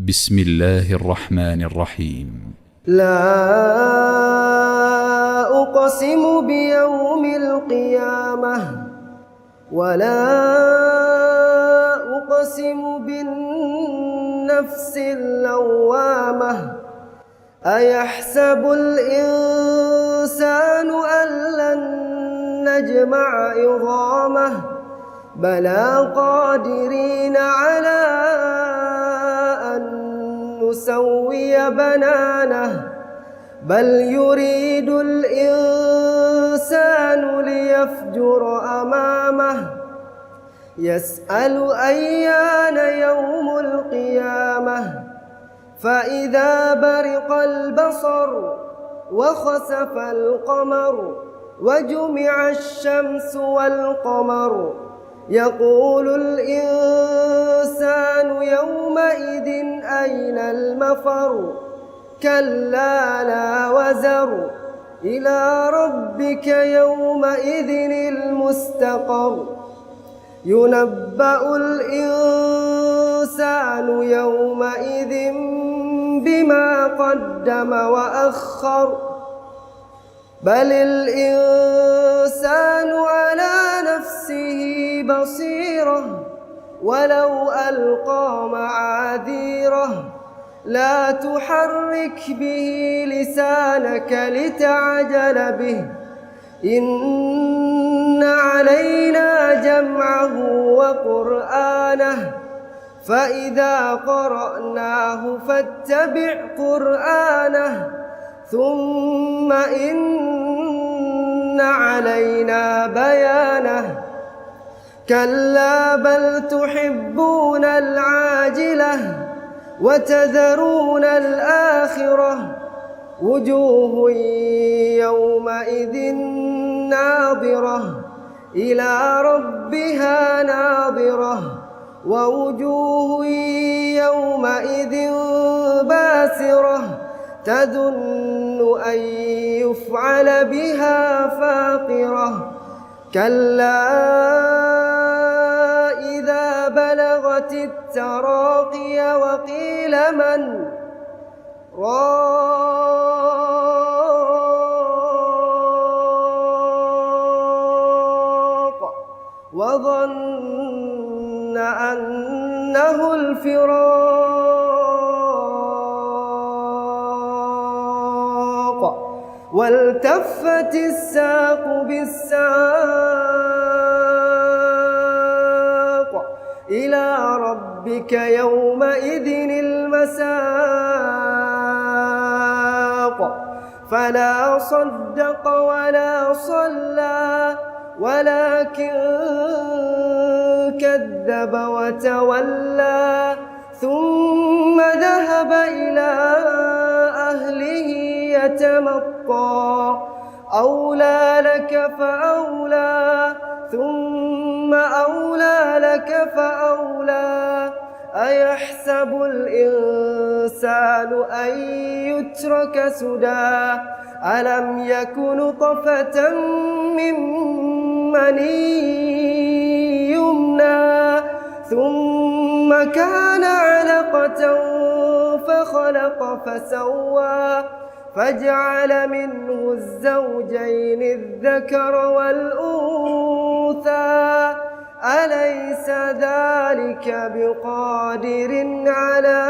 بسم الله الرحمن الرحيم. لا أقسم بيوم القيامة ولا أقسم بالنفس اللوامة. أيحسب الإنسان أن لن نجمع عظامه بلى قادرين على أن نسوي بنانه بل يريد الإنسان ليفجر أمامه يسأل أيان يوم القيامة فإذا برق البصر وخسف القمر وجمع الشمس والقمر يقول الإنسان يومئذ أين المفر كلا لا وزر إلى ربك يومئذ المستقر ينبأ الإنسان يومئذ بما قدم وأخر بل الإنسان على نفسه بصيرة ولو ألقى معاذيره لا تحرك به لسانك لتعجل به إن علينا جمعه وقرآنه فإذا قرأناه فاتبع قرآنه ثم إن علينا بيانه كلا بل تحبون العاجلة وتذرون الآخرة وجوه يومئذ ناظرة إلى ربها ناظرة ووجوه يومئذ باسرة تظن أن يفعل بها فاقرة كلا إذا بلغت التراقي وقيل من راق وظن أنه الفراق والتفت الساق بالساق إلى ربك يومئذ المساق فلا صدق ولا صلى ولكن كذب وتولى ثم ذهب إلى أهله يتمطى أولى لك فأولى ثم أولى لك فأولى أيحسب الإنسان أن يترك سدى ألم يك نطفة من مني يمنى ثم كان علقة فخلق فسوى فجعل منه الزوجين الذكر والأنثى أليس ذلك بقادر على